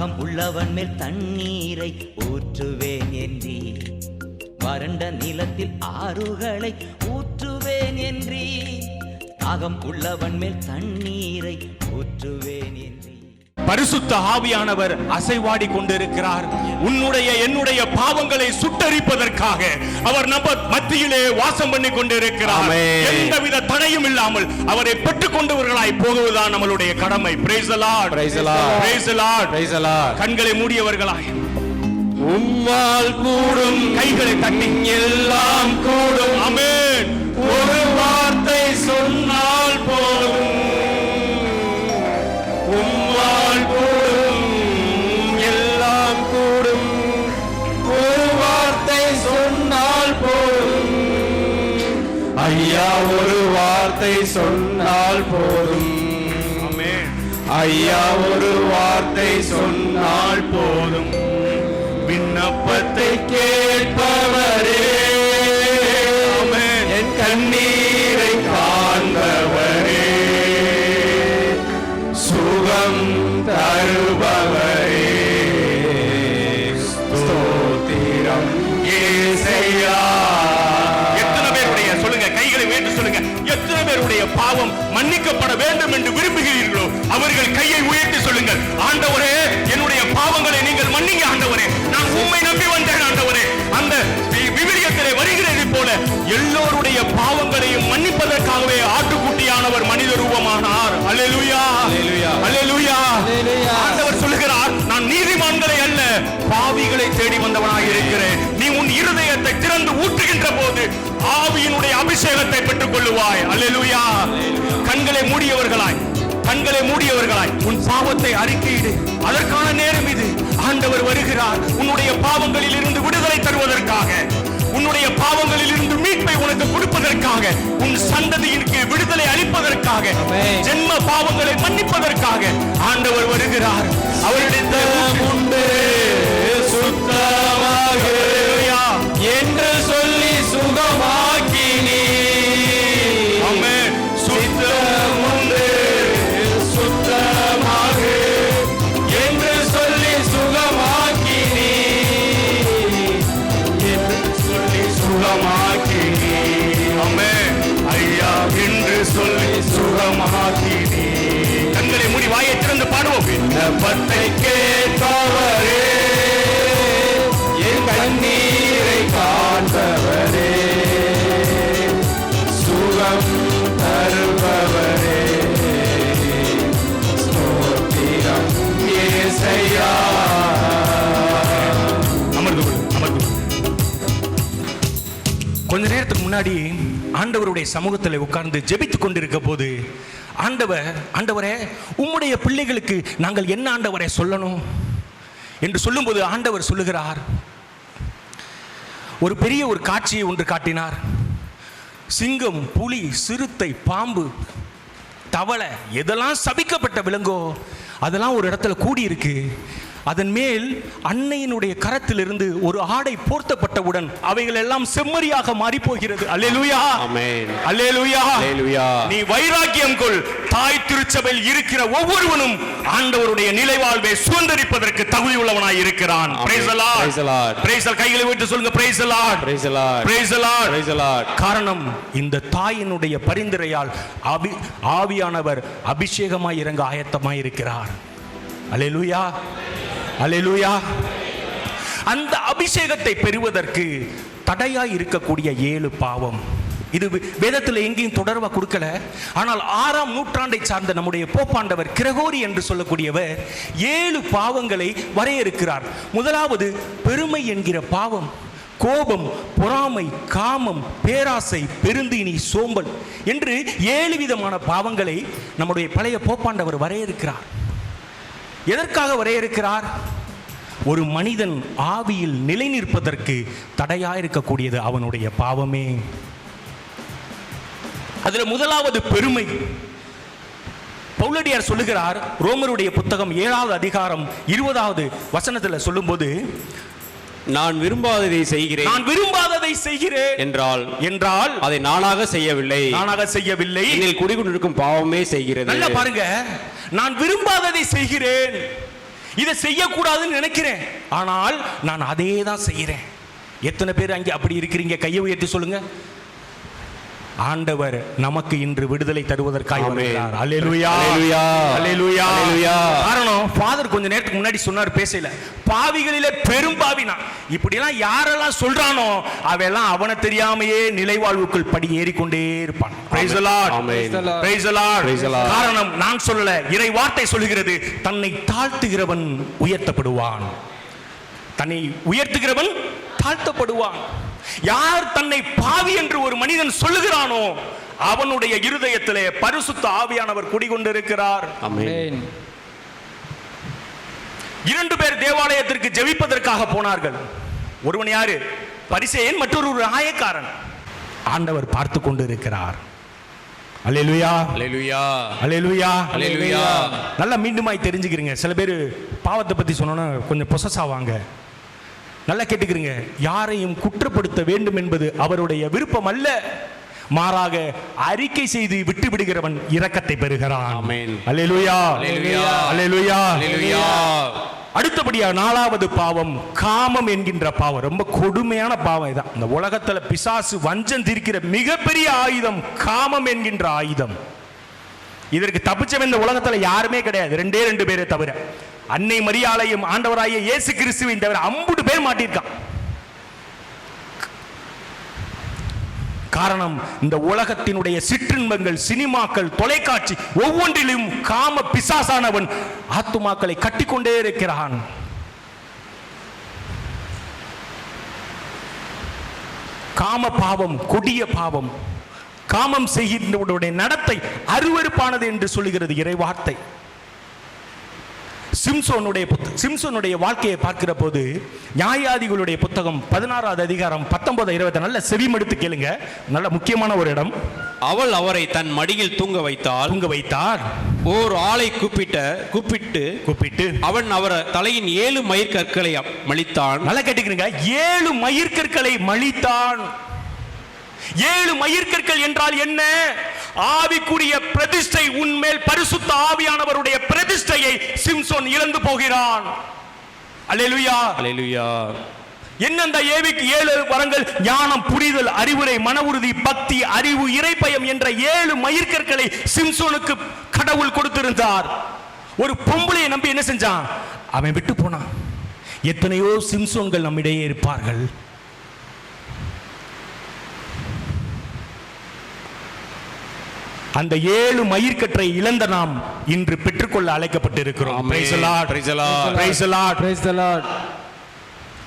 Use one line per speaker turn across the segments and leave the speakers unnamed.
தாகம் உள்ளவன் மேல் தண்ணீரை ஊற்றுவேன் என்றீ, வறண்ட நிலத்தில் ஆறுகளை ஊற்றுவேன் என்றீ, தாகம் உள்ளவன் மேல் தண்ணீரை ஊற்றுவேன் என்றீ.
பரிசுத்த ஆவியானவர் அசைவாடி கொண்டிருக்கிறார். உன்னுடைய என்னுடைய பாவங்களை சுட்டரிப்பதற்காக அவர் நம்ம மத்தியிலே வாசம் பண்ணி கொண்டிருக்கிறார். எந்தவித தடையும் இல்லாமல் அவரை பெற்றுக் கொண்டவர்களாய் போகுவதுதான் நம்மளுடைய கடமை. Praise the Lord, praise the Lord, praise the Lord, praise the Lord. கண்களை மூடியவர்களாய்
உம்மால் கூடும்,
கைகளை தட்டி
எல்லாம் கூடும்.
ஆமென்.
ஒரு வார்த்தை சொன்னால் போதும். உம்மால் கூடும், எல்லாம் கூடும். ஒரு வார்த்தை சொன்னால் போதும். ஐயா ஒரு வார்த்தை சொன்னால் போதும்.
ஆமென்.
ஐயா ஒரு வார்த்தை சொன்னால் போதும். விண்ணப்பத்தை கேட்பவரே, என் கண்ணீரை காண்பவரே, சுகம் தருபவரே, ஸ்தோத்திரம் இயேசையா.
எத்தனை பேருடைய சொல்லுங்க, கைகளை உயர்த்தி சொல்லுங்க, எத்தனை பேருடைய பாவம் மன்னிக்கப்பட வேண்டும் என்று விரும்புகிறீர்களோ அவர்கள் கையை உயர்த்தி சொல்லுங்கள். ஆண்டவரே, என்னுடைய பாவங்களை நீங்கள் மன்னிங்க ஆண்டவரே, நான் உம்மை நம்பி வந்தேன் ஆண்டவரே. அந்த விவிலியத்திலே வருகிறது போல எல்லோருடைய பாவங்களையும் மன்னிப்பதற்காகவே ஆட்டுக்குட்டியானவர் மனித ரூபமானார். அல்லேலூயா, அல்லேலூயா. ஆண்டவர் சொல்லுகிறார், நான் நீதிமான்களை அல்ல பாவிகளை தேடி வந்தவனாக இருக்கிறேன். நீ உன் இருதயத்தை திறந்து ஊற்றுகின்ற போது ஆவியினுடைய அபிஷேகத்தை பெற்றுக் கொள்ளுவாய். அல்லேலூயா. கண்களை மூடியவர்களாய், கண்களை மூடியவர்களாய் உன் பாவத்தை அறிக்கையிடு. அதற்கான நேரம் இது. ஆண்டவர் வருகிறார் உன்னுடைய பாவங்களில் இருந்து விடுதலை தருவதற்காக, உன்னுடைய பாவங்களில் இருந்து மீட்பை உனக்கு கொடுப்பதற்காக, உன் சந்ததியிற்கு விடுதலை அளிப்பதற்காக, ஜென்ம பாவங்களை மன்னிப்பதற்காக ஆண்டவர் வருகிறார். அவரிடத்தில்
உண்டு சுத்தமாக என்று சொல்லி சுகமாக்கினீ.
ஆமென்.
சுத்தம் உண்டு சுத்தமாக என்று சொல்லி சுகமாக்கினீ, என்று சொல்லி சுகமாக்கினீ.
ஆமென்.
ஐயா என்று சொல்லி சுகமாக்கினீ.
கண்களை மூடி வாயை திறந்து பாடுவோம்.
விண்ணப்பத்தை கேட்பவரே, என் கண்ணீரை காண்பவரே, சுகம் தருபவரே, ஸ்தோத்திரம் இயேசையா.
அமர்ந்து கொள், அமர்ந்து கொள். கொஞ்ச நேரத்துக்கு முன்னாடி ஆண்டவருடைய சமூகத்தில் உட்கார்ந்து ஜெபித்துக் கொண்டிருக்க போது ஆண்டவரே, உம்முடைய பிள்ளைகளுக்கு நாங்கள் என்ன ஆண்டவரை சொல்லணும் என்று சொல்லும்போது ஆண்டவர் சொல்லுகிறார், ஒரு பெரிய ஒரு காட்சியை ஒன்று காட்டினார். சிங்கம், புலி, சிறுத்தை, பாம்பு, தவளை, எதெல்லாம் சபிக்கப்பட்ட விலங்கோ அதெல்லாம் ஒரு இடத்துல கூடி இருக்கு. அதன் மேல் அன்னையினுடைய கரத்திலிருந்து ஒரு ஆடை போர்த்தப்பட்டவுடன் அவைகள் எல்லாம் செம்மறியாக மாறி போகிறது. அல்லேலூயா,
ஆமென்,
அல்லேலூயா,
அல்லேலூயா.
நீ வைராக்கியம் கொள். தாய் திருச்சபையில் இருக்கிற ஒவ்வொருவனும் ஆண்டவருடைய நிலைவாழ்வை சுதந்தரிப்பதற்கு தகுதி உள்ளவனாய் இருக்கிறான். Praise the Lord,
praise the Lord.
Praise the Lord. கைகளை உயர்த்தி சொல்லுங்க, praise the Lord,
praise the Lord,
praise the Lord,
praise the Lord.
காரணம் இந்த தாயினுடைய பரிந்துரையால் ஆவியானவர் அபிஷேகமாய் இறங்க ஆயத்தமாய் இருக்கிறார். அல்லேலூயா, அல்லேலூயா. அந்த அபிஷேகத்தை பெறுவதற்கு தடையாய் இருக்கக்கூடிய 7 பாவம், இது வேதத்தில் எங்கேயும் தொடர்பா கொடுக்கல. ஆனால் 6ஆம் நூற்றாண்டை சார்ந்த நம்முடைய போப்பாண்டவர் கிரகோரி என்று சொல்லக்கூடியவர் 7 பாவங்களை வரையறுக்கிறார். முதலாவது பெருமை என்கிற பாவம், கோபம், பொறாமை, காமம், பேராசை, பெருந்தீனி, சோம்பல் என்று 7 விதமான பாவங்களை நம்முடைய பழைய போப்பாண்டவர் வரையறுக்கிறார். எதற்காக வரையறுக்கிறார்? ஒரு மனிதன் ஆவியில் நிலை நிற்பதற்கு தடையாயிருக்கக்கூடியது அவனுடைய பாவமே. அதுல முதலாவது பெருமை. பவுலடியார் சொல்லுகிறார், ரோமருடைய புத்தகம் 7வது அதிகாரம் 20வது வசனத்தில் சொல்லும்போது,
நான் விரும்பாததை செய்கிறேன்,
நான் விரும்பாததை செய்கிறேன் என்றால்
அதை நானாக செய்யவில்லை,
என்னில்
குடிகொண்டிருக்கும் பாவமே செய்கிறது.
நல்லா பாருங்க, நான் விரும்பாததை செய்கிறேன்
இதை செய்யக்கூடாதுன்னு நினைக்கிறேன், ஆனால் நான் அதே தான் செய்கிறேன். எத்தனை பேர் அங்கே அப்படி இருக்கிறீங்க? கையை உயர்த்தி சொல்லுங்க. ஆண்டவர் நமக்கு இன்று விடுதலை தருவதற்காக வருகிறார். அல்லேலூயா,
அல்லேலூயா,
அல்லேலூயா,
அல்லேலூயா.
காரணம் ஃபாதர் கொஞ்ச நேரத்துக்கு முன்னாடி சொன்னார், பேசல, பாவிகளிலே பெரும் பாவினா. இப்படிலாம் யாரெல்லாம் சொல்றானோ அவெல்லாம் அவனை தெரியாமையே நிலைவாழ்வுக்குள் படி ஏறிக்கொண்டே இருப்பான். Praise the Lord.
Amen.
Praise the Lord.
Praise the Lord.
காரணம் நான் சொல்லல, இறை வார்த்தை சொல்லுகிறது, தன்னை தாழ்த்துகிறவன் உயர்த்தப்படுவான். தன்னை உயர்த்துகிறவன் தாழ்த்தப்படுவான். யார் தன்னை பாவி என்று ஒரு மனிதன் சொல்லுகிறானோ அவனுடைய இருதயத்திலே பரிசுத்த ஆவியானவர் குடிகொண்டிருக்கிறார்.
ஆமென்.
2 பேர் தேவாலயத்திற்கு ஜெபிப்பதற்காக போனார்கள். ஒருவன் யாரு? பரிசேயன், மற்றொரு ஒரு ஆயக்காரன். ஆண்டவர் பார்த்து கொண்டிருக்கிறார். அல்லேலூயா,
அல்லேலூயா,
அல்லேலூயா,
அல்லேலூயா.
நல்லா மீண்டுமாய் தெரிஞ்சுக்கிறீங்க. சில பேர் பாவத்தை பத்தி சொன்னோன்னா கொஞ்சம் பொசஸ் ஆவாங்க. நல்லா கேட்டுக்கிறீங்க. யாரையும் குற்றப்படுத்த வேண்டும் என்பது அவருடைய விருப்பம் அல்ல, மாறாக அறிக்கை செய்து விட்டு விடுகிறவன் இரக்கத்தை பெறுகிறான்.
ஆமென்.
அல்லேலூயா,
அல்லேலூயா,
அல்லேலூயா,
அல்லேலூயா.
அடுத்தபடியா 4வது பாவம் காமம் என்கின்ற பாவம். ரொம்ப கொடுமையான பாவம் இதான். இந்த உலகத்துல பிசாசு வஞ்சம் தீர்க்கிற மிகப்பெரிய ஆயுதம் காமம் என்கின்ற ஆயுதம். இதற்கு தப்பிச்சவன் இந்த உலகத்துல யாருமே கிடையாது, 2 பேரை தவிர. அன்னை மரியாளையும் ஆண்டவராகிய இயேசு கிறிஸ்துவின் தவிர 50 பேர் மாட்டிருக்கான். காரணம், இந்த உலகத்தினுடைய சிற்றின்பங்கள், சினிமாக்கள், தொலைக்காட்சி ஒவ்வொன்றிலும் காம பிசாசானவன் ஆத்துமாக்களை கட்டிக்கொண்டே இருக்கிறான். காம பாவம் கொடிய பாவம். காமம் செய்கின்றவனுடைய நடத்தை அருவருப்பானது என்று சொல்லுகிறது இறை வார்த்தை. சிம்சோனுடைய வாழ்க்கையை பார்க்கிற போது நியாயாதிகளுடைய புத்தகம் 16வது அதிகாரம் 19, 20 நல்ல செவிமடுத்து கேளுங்க. நல்ல முக்கியமான ஒரு இடம்.
அவள் அவரை தன் மடியில் தூங்க வைத்தார். ஓர் ஆளை கூப்பிட்டு அவன் அவர் தலையின் 7 மயிர்கற்களை மலித்தான்.
நல்லா கேட்டுக்கிறீங்க, 7 மயிர்கற்களை மலித்தான். 7 மயிர்கற்கள் என்றால் என்ன? ஆவிக்குரிய பிரதிஷ்டை, உன்மேல் பரிசுத்த ஆவியானவருடைய பிரதிஷ்டையை சிம்சோன் இழந்து போகிறான். அல்லேலூயா,
அல்லேலூயா.
என்ன அந்த 7 வரங்கள்? ஞானம், புரிதல், அறிவுரை, மன உறுதி, பக்தி, அறிவு, இறைப்பயம் என்ற 7 மயிர்கற்களை சிம்சோனுக்கு கடவுள் கொடுத்திருந்தார். ஒரு பொம்பளையை நம்பி என்ன செஞ்சான்? அவன் விட்டு போனான். எத்தனையோ சிம்சோன்கள் நம்மிடையே இருப்பார்கள். அந்த 7 மயிர்கற்றை இழந்த நாம் இன்று பெற்றுக்கொள்ள அழைக்கப்பட்டிருக்கிறோம். Praise the Lord.
Praise the Lord.
Praise the Lord.
Praise the Lord.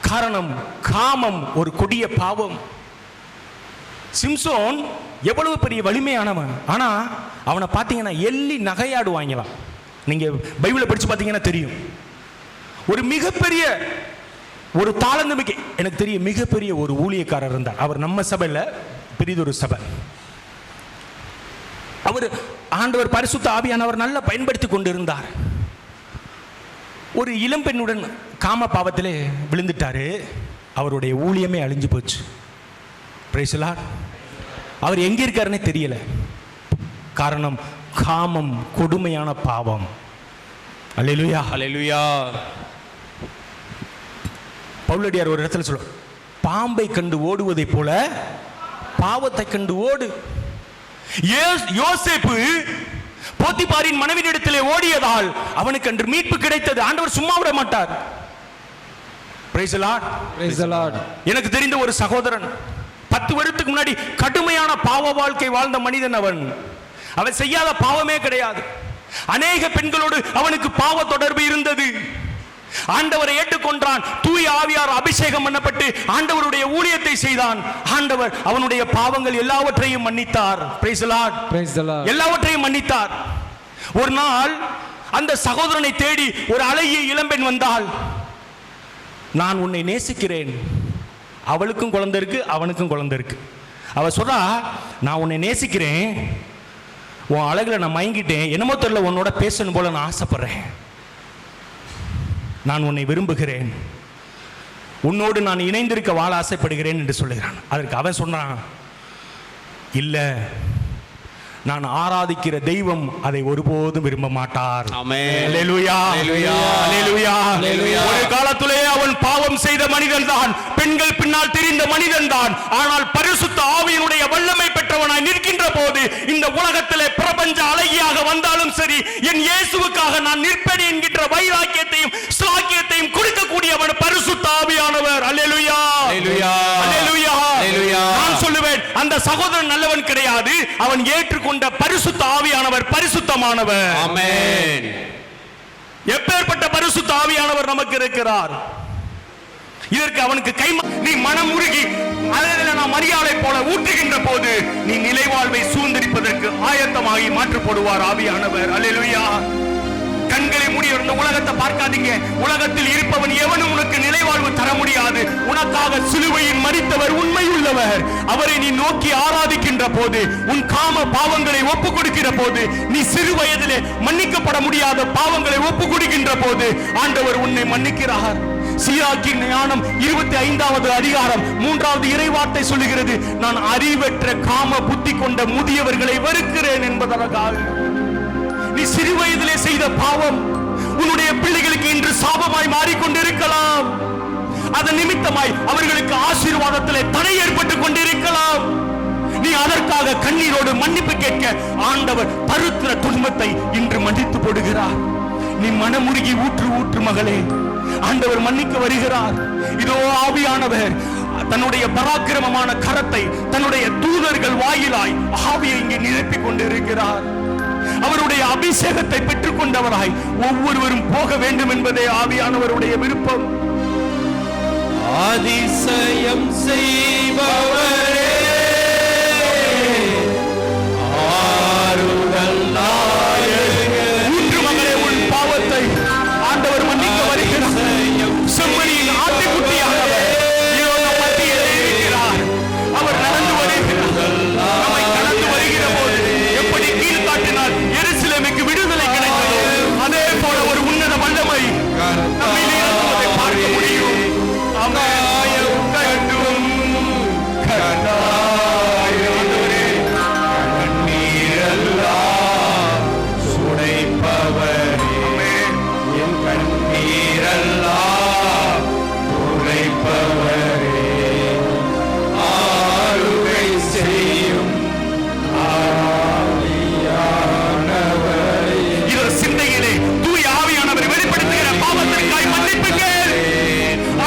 காரணம், காமம் ஒரு கொடிய பாவம். சிம்சோன் எவ்வளவு பெரிய வலிமையானவன், ஆனா அவனை பார்த்தீங்கன்னா எள்ளி நகையாடுவாங்களாம். நீங்க பைபிளை படிச்சு பார்த்தீங்கன்னா தெரியும். ஒரு மிகப்பெரிய ஒரு தாளந்துமிக்கை, எனக்கு தெரியும், மிகப்பெரிய ஒரு ஊழியக்காரர் இருந்தார். அவர் நம்ம சபையில் பெரியதொரு சபை. அவர் ஆண்டவர் பரிசுத்த ஆவியானவர் நல்லா பயன்படுத்தி கொண்டிருந்தார். ஒரு இளம்பெண்ணுடன் காம பாவத்திலே விழுந்துட்டாரு. அவருடைய ஊழியமே அழிஞ்சு போச்சு. Praise the Lord. அவர் எங்க இருக்காருன்னே தெரியல. காரணம், காமம் கொடுமையான பாவம். அல்லேலூயா,
அல்லேலூயா.
பவுலடியார் ஒரு இடத்துல சொல்ல, பாம்பை கண்டு ஓடுவதை போல பாவத்தை கண்டு ஓடு. யோசேப்பு போத்திபாரின் மனைவியிடத்திலே ஓடியதால் அவனுக்கு அன்று மீட்பு கிடைத்தது. ஆண்டவர் சும்மா விட மாட்டார். Praise the Lord.
Praise the Lord.
எனக்கு தெரிந்த ஒரு சகோதரன் 10 வருடத்துக்கு முன்னாடி கடுமையான பாவ வாழ்க்கை வாழ்ந்த மனிதன். அவன் செய்யாத பாவமே கிடையாது. அநேக பெண்களோடு அவனுக்கு பாவ தொடர்பு இருந்தது. ஆண்டவரை ஏற்றுக்கொண்டான். தூய ஆவியார் அபிஷேகம் பண்ணப்பட்டு ஆண்டவருடைய ஊழியத்தை செய்தான். ஆண்டவர் அவனுடைய பாவங்கள் எல்லாவற்றையும் மன்னித்தார். Praise the Lord.
Praise the Lord.
எல்லாவற்றையும் மன்னித்தார். ஒரு நாள் அந்த சகோதரனை தேடி ஒரு அழகிய இளம்பெண் வந்தாள். நான் உன்னை நேசிக்கிறேன். அவளுக்கும் குழந்தை இருக்கு, அவனுக்கும் குழந்தை இருக்கு. அவ சொல்றா, நான் உன்னை நேசிக்கிறேன், உன் அழகுல நான் மயங்கிட்டேன், என்னமோ தெரியல, உன்னோட பேசணும் போல நான் ஆசைப்படுறேன், நான் உன்னை விரும்புகிறேன், உன்னோடு நான் இணைந்திருக்க வாழ ஆசைப்படுகிறேன் என்று சொல்லுகிறான். அதற்கு அவன் சொன்னான், இல்லை, நான் ஆராதிக்கிற தெய்வம் அதை ஒருபோதும் விரும்ப மாட்டார்.
ஆமென்.
அல்லேலூயா.
அல்லேலூயா.
அல்லேலூயா.
அல்லேலூயா.
ஒரு காலத்திலே அவன் பாவம் செய்த மனிதன் தான், பெண்கள் பின்னால் திரிந்த மனிதன் தான். ஆனால் பரிசுத்த ஆவியினுடைய வல்லமை பெற்றவனாய் நிற்கின்ற போது இந்த உலகத்திலே பிரபஞ்ச அழகியாக வந்தாலும் சரி, என் இயேசுவுக்காக நான் நிற்பேன் என்கின்ற வைராக்கியத்தையும் ஸ்லாக்கியத்தையும் கொடுக்கக்கூடியவன் பரிசுத்த ஆவியானவர். அல்லேலூயா.
அல்லேலூயா.
அல்லேலூயா.
அல்லேலூயா.
நான் சொல்லுவேன், அந்த சகோதரன் நல்லவன் கிடையாது, அவன் ஏற்றுக்கொண்ட பரிசுத்த ஆவியானவர் பரிசுத்தமானவர்.
ஆமென்.
எப்பேற்பட்ட பரிசுத்த ஆவியானவர் நமக்கு இருக்கிறார். இதற்கு அவனுக்கு நீ மனம் உருகி நான் மரியாதை போல ஊற்றுகின்ற போது நீ நிலைவாழ்வை சூழ்ந்திருப்பதற்கு ஆயத்தமாகி மாற்று போடுவார் ஆவியானவர். அல்லேலூயா. கண்களை மூடி இந்த உலகத்தை பார்க்காதீங்க. உலகத்தில் இருப்பவன் எவனும் உனக்கு நிலைவாழ்வு தர முடியாது. உனக்காக சிலுவையில் மரித்தவர் உண்மை உள்ளவர். அவரை நீ நோக்கி ஆராதிக்கின்ற போது, உன் காம பாவங்களை ஒப்பு கொடுக்கிற போது, நீ சிறு வயதிலே மன்னிக்கப்பட முடியாத பாவங்களை ஒப்பு கொடுக்கின்ற போது ஆண்டவர் உன்னை மன்னிக்கிறார். சீராக்கின் ஞானம் 25வது அதிகாரம் 3வது இறைவார்த்தை சொல்லுகிறது, நான் அறிவற்ற காம புத்தி கொண்ட முதியவர்களை வெறுக்கிறேன் என்பதற்காக. நீ சிறு வயதிலே செய்த பாவம் உன்னுடைய பிள்ளைகளுக்கு இன்று சாபமாய் மாறிக்கொண்டிருக்கலாம். அதன் நிமித்தமாய் அவர்களுக்கு ஆசீர்வாதத்திலே தடை ஏற்பட்டுக் கொண்டிருக்கலாம். நீ அதற்காக கண்ணீரோடு மன்னிப்பு கேட்க ஆண்டவர் தருத்திர துன்பத்தை இன்று மன்னித்து போடுகிறார். நீ மனமுருகி ஊற்று மகளே, ஆண்டவர் மன்னிக்க வருகிறார். இதோ ஆவியானவர் தன்னுடைய பராக்கிரமமான கரத்தை தன்னுடைய தூதர்கள் வாயிலாய் ஆவியை இங்கே நிரப்பிக் கொண்டிருக்கிறார். அவருடைய அபிஷேகத்தை பெற்றுக் கொண்டவராய் ஒவ்வொருவரும் போக வேண்டும் என்பதே ஆவியானவருடைய விருப்பம்.
அதிசயம் செய்பவரே, ஆறுதல் நாயகனே,
ஊற்று மகளே, உன் பாவத்தை ஆண்டவர் மன்னிக்க வருகிறார். செம்மறியின் ஆட்டுக்குட்டியானவர் இதோ நம் மத்தியிலே இருக்கிறார். அவர் நடந்து வருகிறார். நம்மை கடந்து வருகிற போது எப்படி கீழ்காட்டினால் எருசலேமுக்கு விடுதலை கிடைத்ததோ, அதே போல ஒரு உன்னத வல்லமை நம்மிலே இறங்குவதை பார்க்க முடியும். அமாயம் கண்டும் கண்டாயவரே,
கண்ணீரெல்லாம் சுடைப்பவரே, என் கண்ணீரெல்லாம் துடைப்பவரே, ஆளுகை செய்யும் ஆவியானவரே.
இதோ சிந்தையிலே தூய ஆவியானவர் வெளிப்படுத்துகிற பாவத்திற்காய் மன்னிப்பு கேள்.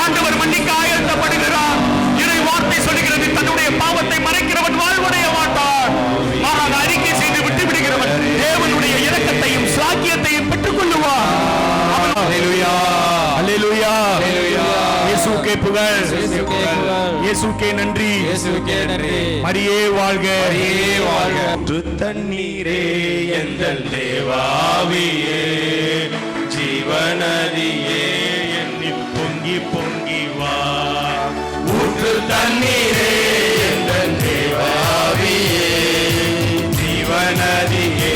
ஆண்டவர் மன்னிக்க ஆயத்தப்படுகிறார். இறை வார்த்தை சொல்லுகிறது, தன்னுடைய பாவத்தை மறைக்கிறவன் வாழ்வடைய மாட்டான், மாறாக அறிக்கை செய்து விட்டு விடுகிறவன் தேவனுடைய இரக்கத்தையும் சாக்கியத்தையும் பெற்றுக் கொள்ளுவான்.
அல்லேலூயா.
அல்லேலூயா.
அல்லேலூயா.
இயேசுவுக்கே புகழ். இயேசுவுக்கே நன்றி.
இயேசுவுக்கே நன்றி.
மரியே வாழ்க.
மரியே வாழ்க.
ஊற்று தண்ணீரே எங்கள் தேவாவியே, ஜீவநதியே என்னில் பொங்கி பொங்கி வா. ஊற்று தண்ணீரே எங்கள் தேவாவியே, ஜீவநதியே